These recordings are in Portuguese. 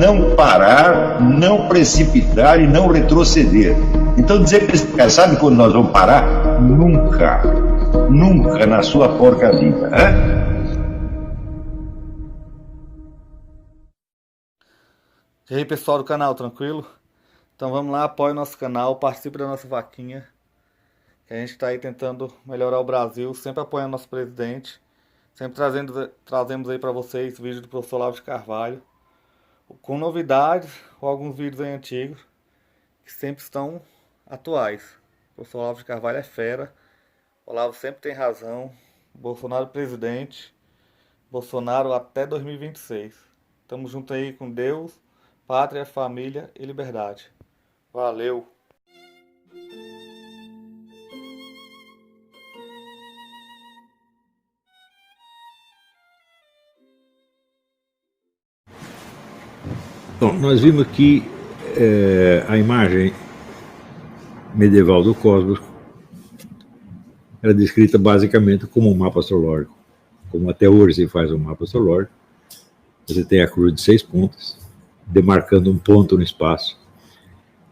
não parar, não precipitar e não retroceder. Então dizer para esse cara, sabe quando nós vamos parar? Nunca. Nunca na sua porca vida. E aí, pessoal do canal, tranquilo? Então vamos lá, apoie o nosso canal, participe da nossa vaquinha, que a gente está aí tentando melhorar o Brasil, sempre apoiando nosso presidente, sempre trazemos aí para vocês vídeos do professor Olavo de Carvalho, com novidades ou alguns vídeos aí antigos, que sempre estão atuais. O professor Olavo de Carvalho é fera, o Olavo sempre tem razão, Bolsonaro presidente, Bolsonaro até 2026. Tamo junto aí com Deus, pátria, família e liberdade. Valeu! Bom, nós vimos que a imagem medieval do cosmos era descrita basicamente como um mapa astrológico, como até hoje se faz um mapa astrológico. Você tem a cruz de 6 pontas, demarcando um ponto no espaço,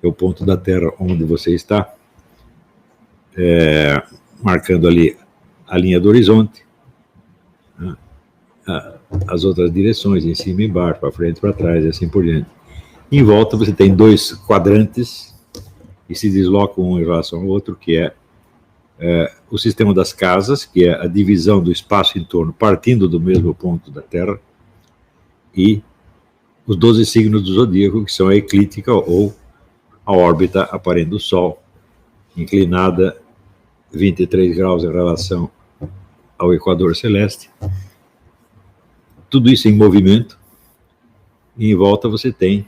que é o ponto da Terra onde você está, marcando ali a linha do horizonte, né? As outras direções, em cima e embaixo, para frente e para trás, e assim por diante. Em volta você tem 2 quadrantes, e se deslocam um em relação ao outro, que é o sistema das casas, que é a divisão do espaço em torno, partindo do mesmo ponto da Terra, e os 12 signos do zodíaco, que são a eclíptica ou a órbita aparente do Sol, inclinada 23 graus em relação ao equador celeste. Tudo isso em movimento, e em volta você tem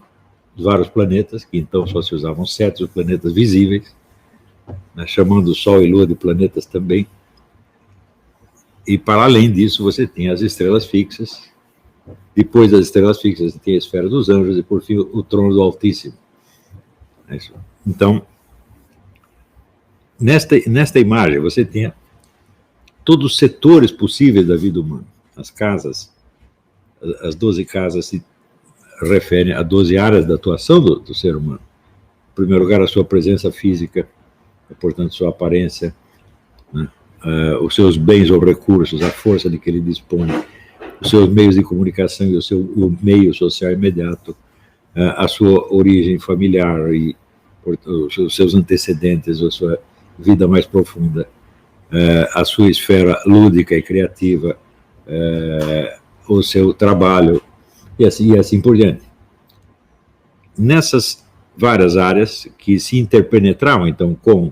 vários planetas, que então só se usavam 7 planetas visíveis, né, chamando o Sol e Lua de planetas também. E para além disso você tem as estrelas fixas, depois das estrelas fixas você tem a esfera dos anjos e por fim o trono do Altíssimo. Então, nesta imagem você tem todos os setores possíveis da vida humana. As casas, as 12 casas se referem a 12 áreas da atuação do ser humano. Em primeiro lugar, a sua presença física, portanto, sua aparência, né? Os seus bens ou recursos, a força de que ele dispõe, os seus meios de comunicação e o meio social imediato, a sua origem familiar e os seus antecedentes, a sua vida mais profunda, a sua esfera lúdica e criativa, o seu trabalho, e assim por diante. Nessas várias áreas que se interpenetravam, então, com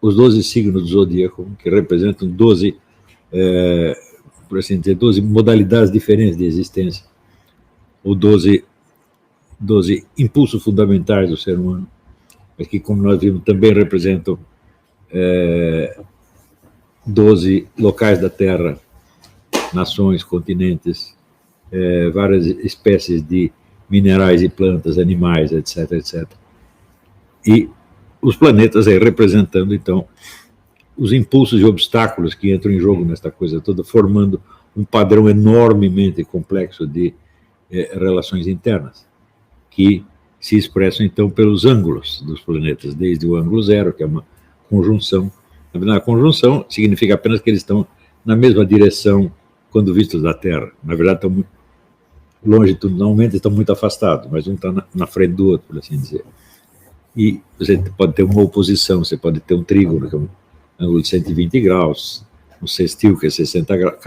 os 12 signos do zodíaco, que representam 12, por assim dizer, 12 modalidades diferentes de existência, ou 12 impulsos fundamentais do ser humano, mas que, como nós vimos, também representam 12 locais da Terra, nações, continentes, várias espécies de minerais e plantas, animais, etc, etc. E os planetas aí representando, então, os impulsos e obstáculos que entram em jogo nesta coisa toda, formando um padrão enormemente complexo de relações internas, que se expressam, então, pelos ângulos dos planetas, desde o ângulo zero, que é uma conjunção. Na verdade, a conjunção significa apenas que eles estão na mesma direção quando vistos da Terra. Na verdade, estão muito longitudinalmente, estão muito afastados, mas um está na frente do outro, por assim dizer. E você pode ter uma oposição, você pode ter um trígono, que é um ângulo de 120 graus, um sextil, que é 60 graus.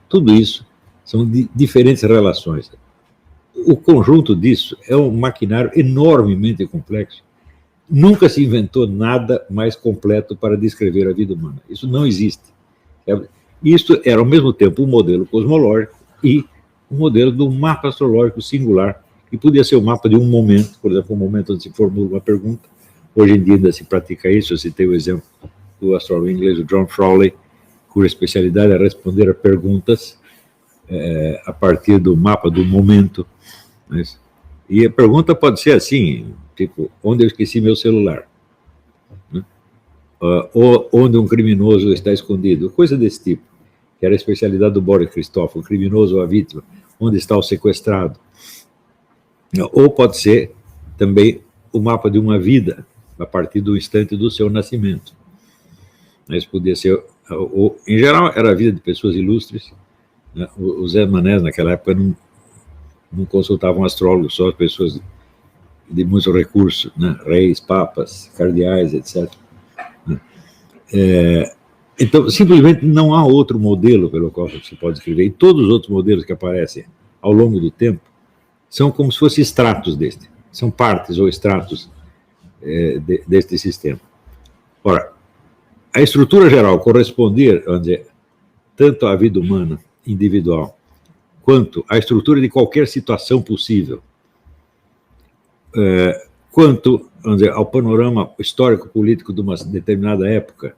Tudo isso são diferentes relações. O conjunto disso é um maquinário enormemente complexo. Nunca se inventou nada mais completo para descrever a vida humana. Isso não existe. Isso era, ao mesmo tempo, um modelo cosmológico e um modelo de um mapa astrológico singular, que podia ser o mapa de um momento, por exemplo, um momento onde se formula uma pergunta. Hoje em dia ainda se pratica isso. Eu citei o exemplo do astrólogo inglês, o John Frawley, cuja especialidade é responder a perguntas a partir do mapa do momento. E a pergunta pode ser assim, tipo, onde eu esqueci meu celular? Ou onde um criminoso está escondido? Coisa desse tipo, que era a especialidade do Boris Christoff, o criminoso ou a vítima, onde está o sequestrado? Ou pode ser também o mapa de uma vida, a partir do instante do seu nascimento. Isso podia ser, em geral, era a vida de pessoas ilustres, né? Os Zé Manés, naquela época, não consultavam astrólogos, só as pessoas de muitos recursos, né? Reis, papas, cardeais, etc. Então, simplesmente não há outro modelo pelo qual você pode escrever. E todos os outros modelos que aparecem ao longo do tempo são como se fossem extratos deste. São partes ou extratos deste sistema. Ora, a estrutura geral correspondia, vamos dizer, tanto à vida humana individual, quanto à estrutura de qualquer situação possível, quanto, vamos dizer, ao panorama histórico-político de uma determinada época.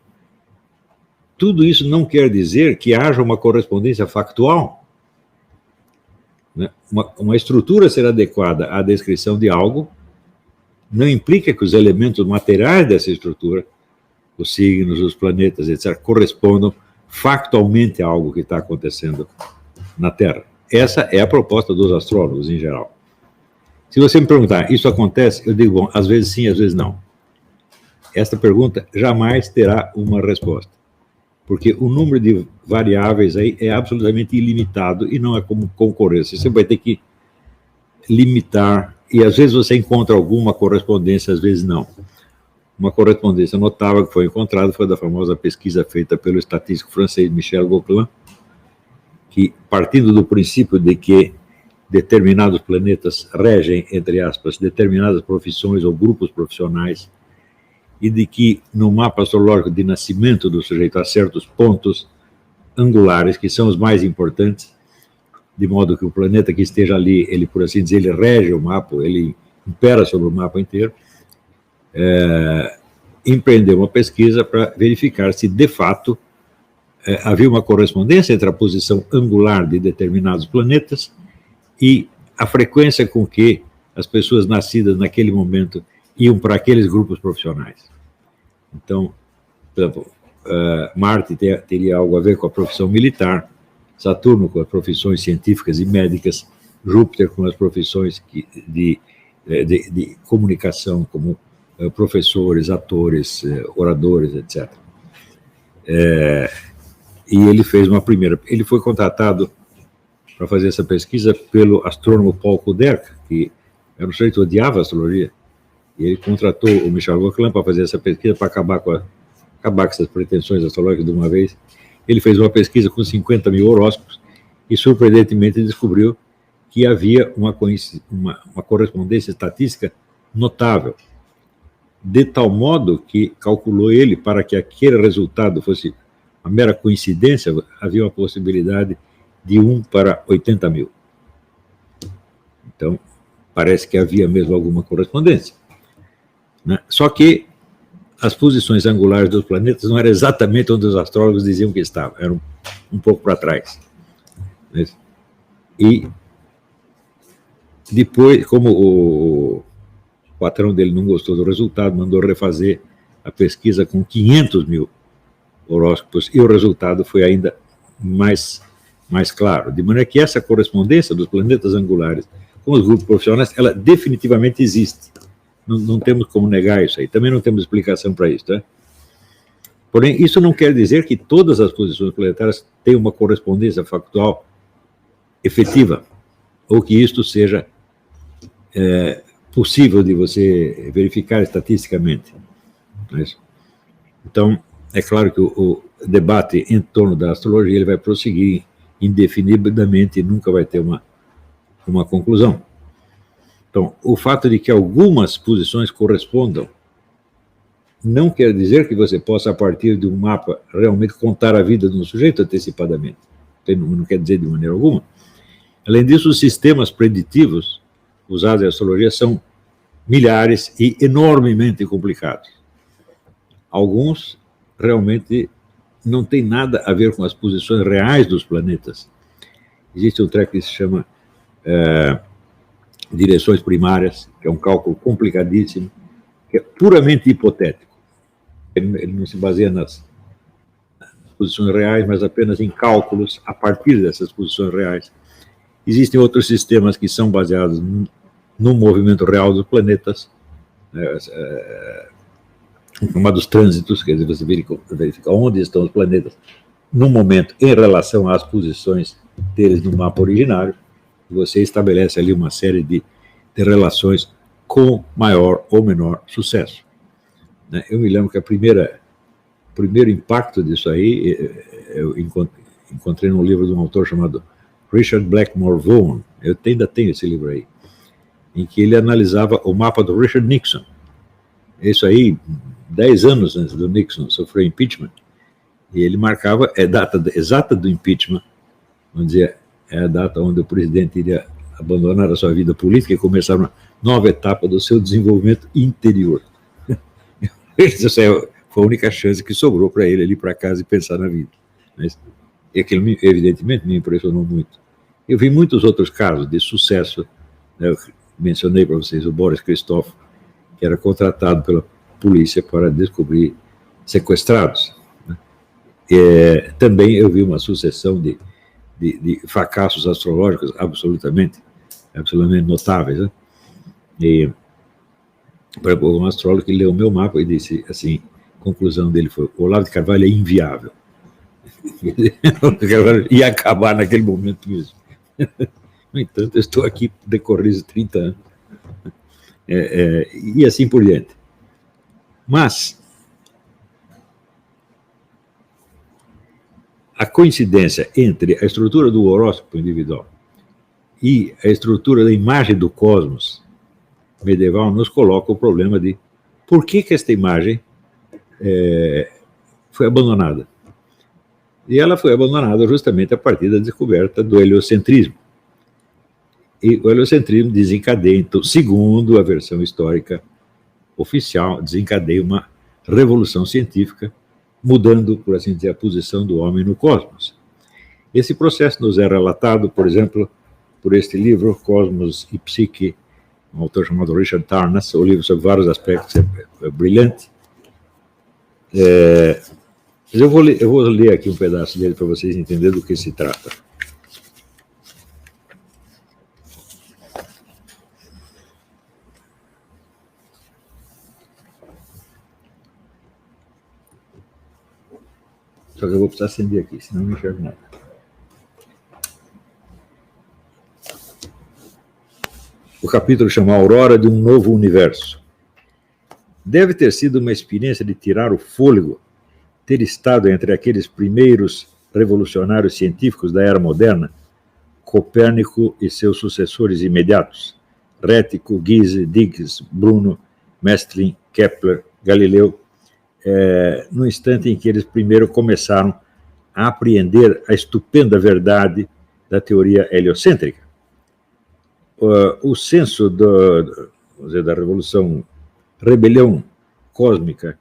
Tudo isso não quer dizer que haja uma correspondência factual. Né? Uma estrutura ser adequada à descrição de algo não implica que os elementos materiais dessa estrutura, os signos, os planetas, etc., correspondam factualmente a algo que está acontecendo na Terra. Essa é a proposta dos astrólogos, em geral. Se você me perguntar, isso acontece? Eu digo, bom, às vezes sim, às vezes não. Esta pergunta jamais terá uma resposta, porque o número de variáveis aí é absolutamente ilimitado e não é como concorrência. Você vai ter que limitar, e às vezes você encontra alguma correspondência, às vezes não. Uma correspondência notável que foi encontrada foi da famosa pesquisa feita pelo estatístico francês Michel Gauquelin, que, partindo do princípio de que determinados planetas regem, entre aspas, determinadas profissões ou grupos profissionais, e de que no mapa astrológico de nascimento do sujeito há certos pontos angulares que são os mais importantes, de modo que o planeta que esteja ali, ele, por assim dizer, ele rege o mapa, ele impera sobre o mapa inteiro, empreendeu uma pesquisa para verificar se, de fato, havia uma correspondência entre a posição angular de determinados planetas e a frequência com que as pessoas nascidas naquele momento iam para aqueles grupos profissionais. Então, por exemplo, Marte teria algo a ver com a profissão militar, Saturno com as profissões científicas e médicas, Júpiter com as profissões de comunicação, como professores, atores, oradores, etc. E ele fez uma primeira... Ele foi contratado para fazer essa pesquisa pelo astrônomo Paul Kuderka, que era um sujeito que odiava a astrologia, e ele contratou o Michel Gauquelin para fazer essa pesquisa, para acabar com essas pretensões astrológicas de uma vez. Ele fez uma pesquisa com 50 mil horóscopos e, surpreendentemente, descobriu que havia uma correspondência estatística notável, de tal modo que, calculou ele, para que aquele resultado fosse uma mera coincidência, havia uma possibilidade de 1 para 80 mil. Então, parece que havia mesmo alguma correspondência. Né? Só que as posições angulares dos planetas não eram exatamente onde os astrólogos diziam que estavam, eram um pouco para trás. Né? E depois, como o patrão dele não gostou do resultado, mandou refazer a pesquisa com 500 mil horóscopos, e o resultado foi ainda mais claro. De maneira que essa correspondência dos planetas angulares com os grupos profissionais, ela definitivamente existe. Não temos como negar isso aí. Também não temos explicação para isso. Tá? Porém, isso não quer dizer que todas as posições planetárias tenham uma correspondência factual efetiva, ou que isto seja possível de você verificar estatisticamente. Então, é claro que o debate em torno da astrologia ele vai prosseguir indefinidamente e nunca vai ter uma conclusão. Então, o fato de que algumas posições correspondam não quer dizer que você possa, a partir de um mapa, realmente contar a vida de um sujeito antecipadamente. Não quer dizer de maneira alguma. Além disso, os sistemas preditivos usados em astrologia são milhares e enormemente complicados. Alguns realmente não têm nada a ver com as posições reais dos planetas. Existe um treco que se chama direções primárias, que é um cálculo complicadíssimo, que é puramente hipotético. Ele não se baseia nas posições reais, mas apenas em cálculos a partir dessas posições reais. Existem outros sistemas que são baseados no movimento real dos planetas, chamados trânsitos, quer dizer, você verifica onde estão os planetas no momento em relação às posições deles no mapa originário, e você estabelece ali uma série de relações com maior ou menor sucesso. Eu me lembro que o primeiro impacto disso aí, eu encontrei num livro de um autor chamado Richard Blackmore Vaughan, eu ainda tenho esse livro aí, em que ele analisava o mapa do Richard Nixon. Isso aí, 10 anos antes do Nixon sofrer impeachment, e ele marcava a data exata do impeachment, vamos dizer, é a data onde o presidente iria abandonar a sua vida política e começar uma nova etapa do seu desenvolvimento interior. Essa foi a única chance que sobrou para ele ir para casa e pensar na vida. Mas aquilo, evidentemente, me impressionou muito. Eu vi muitos outros casos de sucesso. Eu mencionei para vocês o Boris Christoff, que era contratado pela polícia para descobrir sequestrados. Também eu vi uma sucessão de fracassos astrológicos absolutamente notáveis. Né? E, por exemplo, um astrólogo que leu o meu mapa e disse assim, a conclusão dele foi: Olavo de Carvalho é inviável. Olavo de Carvalho ia acabar naquele momento mesmo. No entanto, eu estou aqui decorridos 30 anos. E assim por diante. Mas a coincidência entre a estrutura do horóscopo individual e a estrutura da imagem do cosmos medieval nos coloca o problema de por que esta imagem foi abandonada. E ela foi abandonada justamente a partir da descoberta do heliocentrismo. E o heliocentrismo desencadeia, então, segundo a versão histórica oficial, desencadeia uma revolução científica, mudando, por assim dizer, a posição do homem no cosmos. Esse processo nos é relatado, por exemplo, por este livro, Cosmos e Psique, um autor chamado Richard Tarnas, o livro sobre vários aspectos é brilhante. Mas eu vou ler aqui um pedaço dele para vocês entenderem do que se trata. Só que eu vou precisar acender aqui, senão não enxergo nada. O capítulo chama Aurora de um Novo Universo. Deve ter sido uma experiência de tirar o fôlego, ter estado entre aqueles primeiros revolucionários científicos da era moderna, Copérnico e seus sucessores imediatos, Rético, Giese, Digges, Bruno, Mestlin, Kepler, Galileu, no instante em que eles primeiro começaram a apreender a estupenda verdade da teoria heliocêntrica. O senso da rebelião cósmica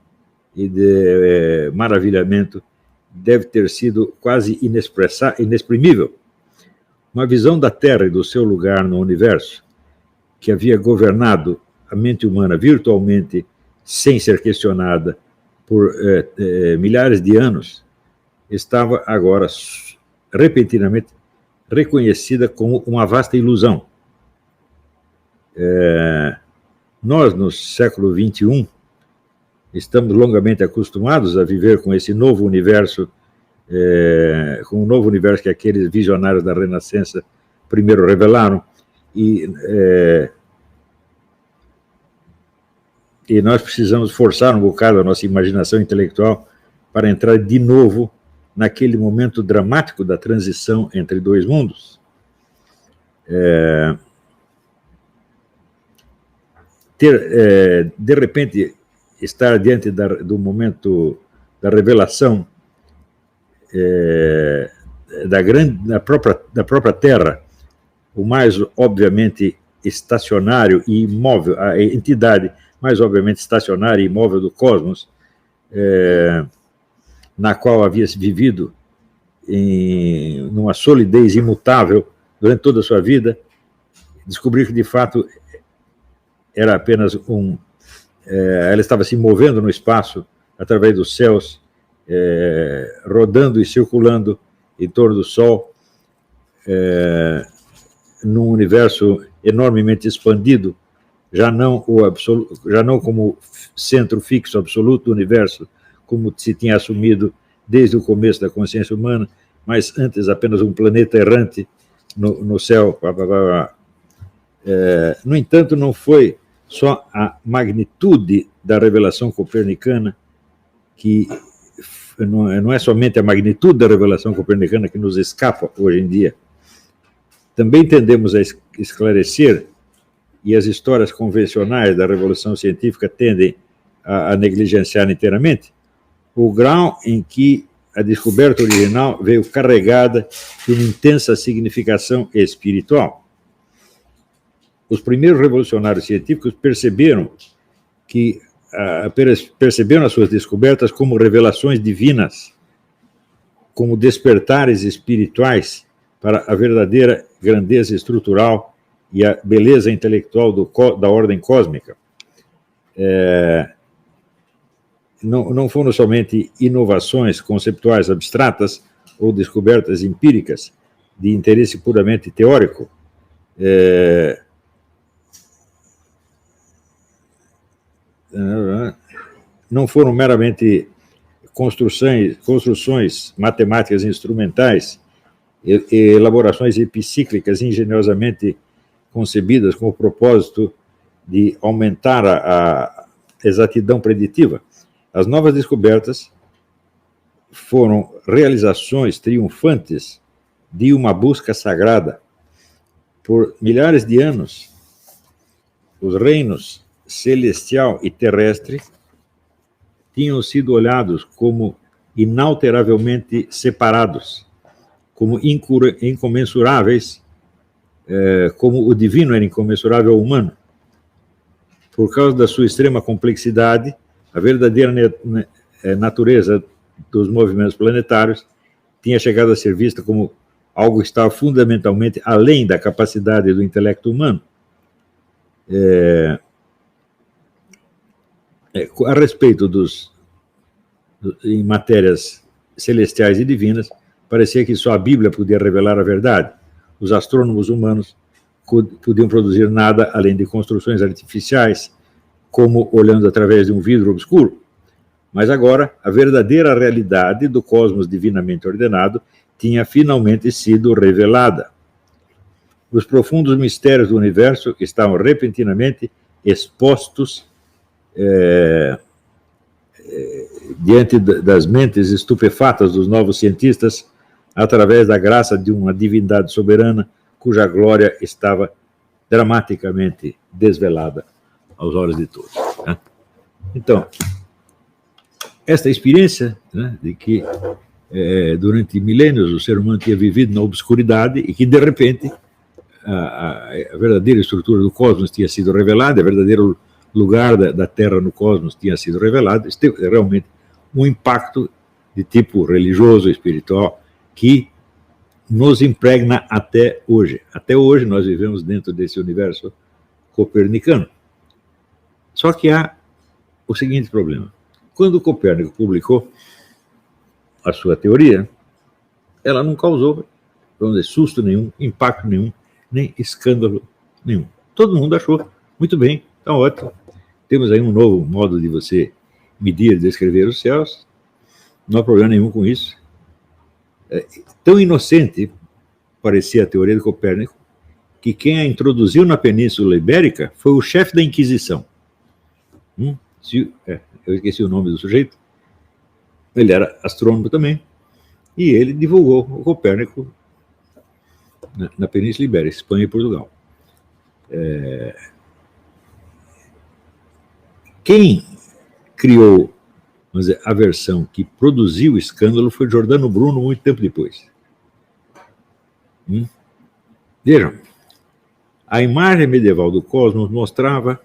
e de maravilhamento deve ter sido quase inexprimível. Uma visão da Terra e do seu lugar no universo, que havia governado a mente humana virtualmente sem ser questionada por milhares de anos, estava agora repentinamente reconhecida como uma vasta ilusão. Nós, no século XXI, estamos longamente acostumados a viver com esse novo universo, com o novo universo que aqueles visionários da Renascença primeiro revelaram, e nós precisamos forçar um bocado a nossa imaginação intelectual para entrar de novo naquele momento dramático da transição entre dois mundos. De repente, estar diante do momento da revelação da própria Terra, o mais obviamente estacionário e imóvel, a entidade mais obviamente estacionária e imóvel do cosmos, na qual havia se vivido numa solidez imutável durante toda a sua vida, descobrir que de fato era apenas ela estava se movendo no espaço através dos céus, rodando e circulando em torno do Sol, num universo enormemente expandido, já não como centro fixo absoluto do universo, como se tinha assumido desde o começo da consciência humana, mas antes apenas um planeta errante no céu. No entanto, não foi só a magnitude da revelação copernicana que não é somente a magnitude da revelação copernicana que nos escapa hoje em dia. Também tendemos a esclarecer, e as histórias convencionais da revolução científica tendem a negligenciar inteiramente, o grau em que a descoberta original veio carregada de uma intensa significação espiritual. Os primeiros revolucionários científicos perceberam as suas descobertas como revelações divinas, como despertares espirituais para a verdadeira grandeza estrutural e a beleza intelectual da ordem cósmica. Não foram somente inovações conceptuais abstratas ou descobertas empíricas de interesse puramente teórico. Não foram meramente construções matemáticas instrumentais e elaborações epicíclicas ingeniosamente concebidas com o propósito de aumentar a exatidão preditiva. As novas descobertas foram realizações triunfantes de uma busca sagrada. Por milhares de anos, os reinos celestial e terrestre tinham sido olhados como inalteravelmente separados, como incomensuráveis, como o divino era incomensurável ao humano. Por causa da sua extrema complexidade, a verdadeira natureza dos movimentos planetários tinha chegado a ser vista como algo que estava fundamentalmente além da capacidade do intelecto humano. A respeito em matérias celestiais e divinas, parecia que só a Bíblia podia revelar a verdade. Os astrônomos humanos podiam produzir nada além de construções artificiais, como olhando através de um vidro obscuro. Mas agora, a verdadeira realidade do cosmos divinamente ordenado tinha finalmente sido revelada. Os profundos mistérios do universo estavam repentinamente expostos diante das mentes estupefatas dos novos cientistas, através da graça de uma divindade soberana, cuja glória estava dramaticamente desvelada aos olhos de todos. Né? Então, esta experiência, né, de que durante milênios o ser humano tinha vivido na obscuridade e que, de repente, a verdadeira estrutura do cosmos tinha sido revelada, o verdadeiro lugar da Terra no cosmos tinha sido revelado, isso teve realmente um impacto de tipo religioso, espiritual, que nos impregna até hoje. Até hoje nós vivemos dentro desse universo copernicano. Só que há o seguinte problema. Quando Copérnico publicou a sua teoria, ela não causou, vamos dizer, susto nenhum, impacto nenhum, nem escândalo nenhum. Todo mundo achou, muito bem, está ótimo. Temos aí um novo modo de você medir e descrever os céus, não há problema nenhum com isso. Tão inocente parecia a teoria de Copérnico, que quem a introduziu na Península Ibérica foi o chefe da Inquisição. Eu esqueci o nome do sujeito. Ele era astrônomo também, e ele divulgou o Copérnico na Península Ibérica, Espanha e Portugal. Quem criou, vamos dizer, a versão que produziu o escândalo foi Giordano Bruno, muito tempo depois. Vejam, a imagem medieval do cosmos mostrava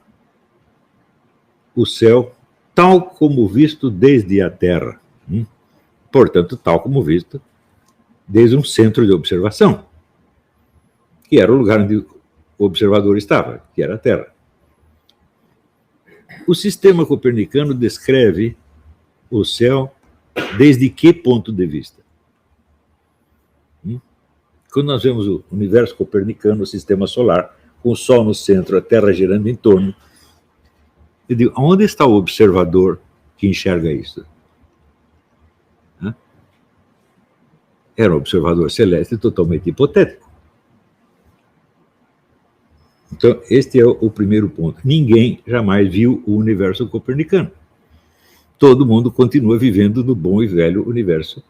o céu tal como visto desde a Terra. Portanto, tal como visto desde um centro de observação, que era o lugar onde o observador estava, que era a Terra. O sistema copernicano descreve o céu desde que ponto de vista? Quando nós vemos o universo copernicano, o sistema solar, com o Sol no centro, a Terra girando em torno. Eu digo, onde está o observador que enxerga isso? Era um observador celeste totalmente hipotético. Então, este é o primeiro ponto. Ninguém jamais viu o universo copernicano. Todo mundo continua vivendo no bom e velho universo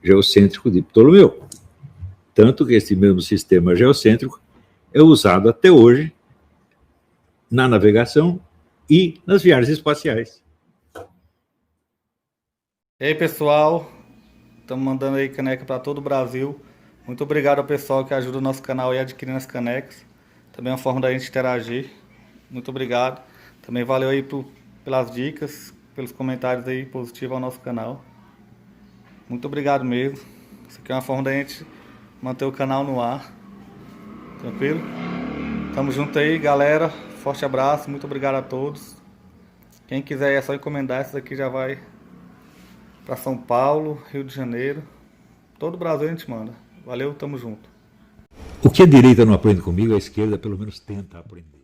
geocêntrico de Ptolomeu. Tanto que esse mesmo sistema geocêntrico é usado até hoje na navegação e nas viagens espaciais. E aí, pessoal, estamos mandando aí caneca para todo o Brasil. Muito obrigado ao pessoal que ajuda o nosso canal e adquirindo as canecas. Também é uma forma da gente interagir. Muito obrigado. Também valeu aí pelas dicas, pelos comentários aí positivos ao nosso canal. Muito obrigado mesmo. Isso aqui é uma forma da gente manter o canal no ar. Tranquilo? Tamo junto aí, galera. Forte abraço. Muito obrigado a todos. Quem quiser é só encomendar. Essa daqui já vai para São Paulo, Rio de Janeiro. Todo o Brasil a gente manda. Valeu, tamo junto. O que a direita não aprende comigo, a esquerda pelo menos tenta aprender.